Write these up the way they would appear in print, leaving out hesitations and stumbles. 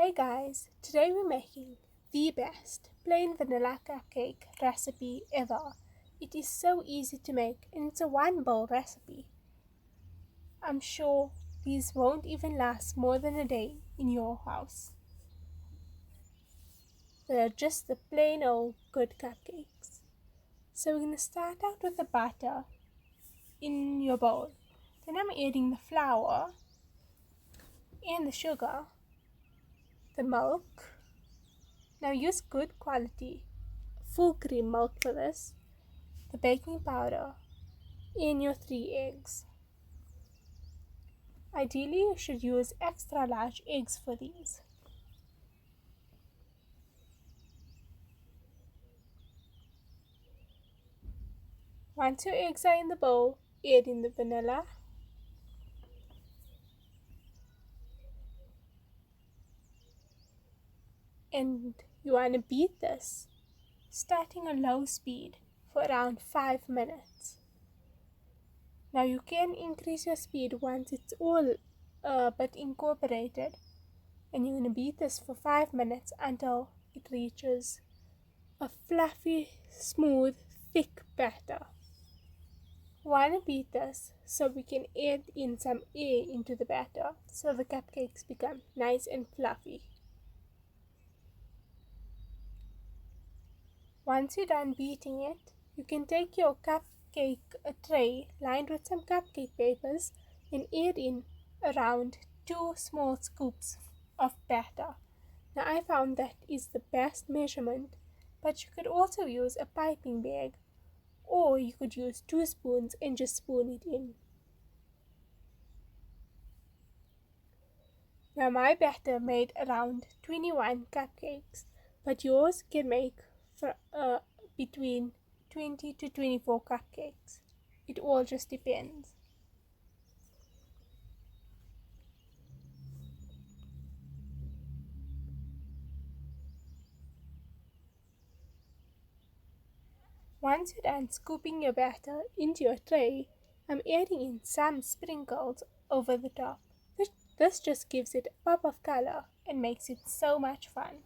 Hey guys, today we're making the best plain vanilla cupcake recipe ever. It is so easy to make and it's a one bowl recipe. I'm sure these won't even last more than a day in your house. They're just the plain old good cupcakes. So we're going to start out with the butter in your bowl. Then I'm adding the flour and the sugar, the milk. Now use good quality full cream milk for this, the baking powder, and your 3 eggs. Ideally you should use extra large eggs for these. Once your eggs are in the bowl, add in the vanilla, and you want to beat this starting on low speed for around 5 minutes. Now you can increase your speed once it's all but incorporated, and you're going to beat this for 5 minutes until it reaches a fluffy, smooth, thick batter. Want to beat this so we can add in some air into the batter so the cupcakes become nice and fluffy. Once you're done beating it, you can take your cupcake tray lined with some cupcake papers and add in around 2 small scoops of batter. Now I found that is the best measurement, but you could also use a piping bag, or you could use 2 spoons and just spoon it in. Now my batter made around 21 cupcakes, but yours can make for between 20 to 24 cupcakes. It all just depends. Once you're done scooping your batter into your tray, I'm adding in some sprinkles over the top. This just gives it a pop of color and makes it so much fun.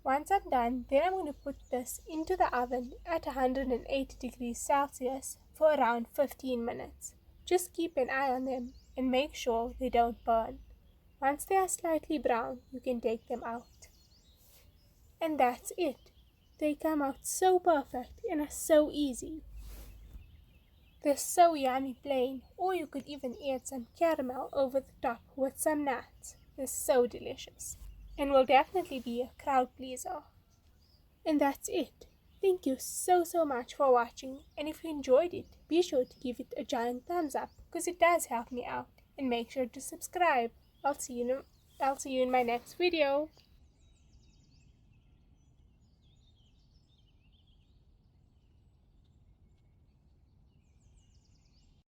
Once I'm done, then I'm going to put this into the oven at 180 degrees Celsius for around 15 minutes. Just keep an eye on them and make sure they don't burn. Once they are slightly brown, you can take them out. And that's it. They come out so perfect and are so easy. They're so yummy plain, or you could even add some caramel over the top with some nuts. They're so delicious and will definitely be a crowd pleaser. And that's it. Thank you so much for watching, and if you enjoyed it, be sure to give it a giant thumbs up because it does help me out, and make sure to subscribe. I'll see you in my next video.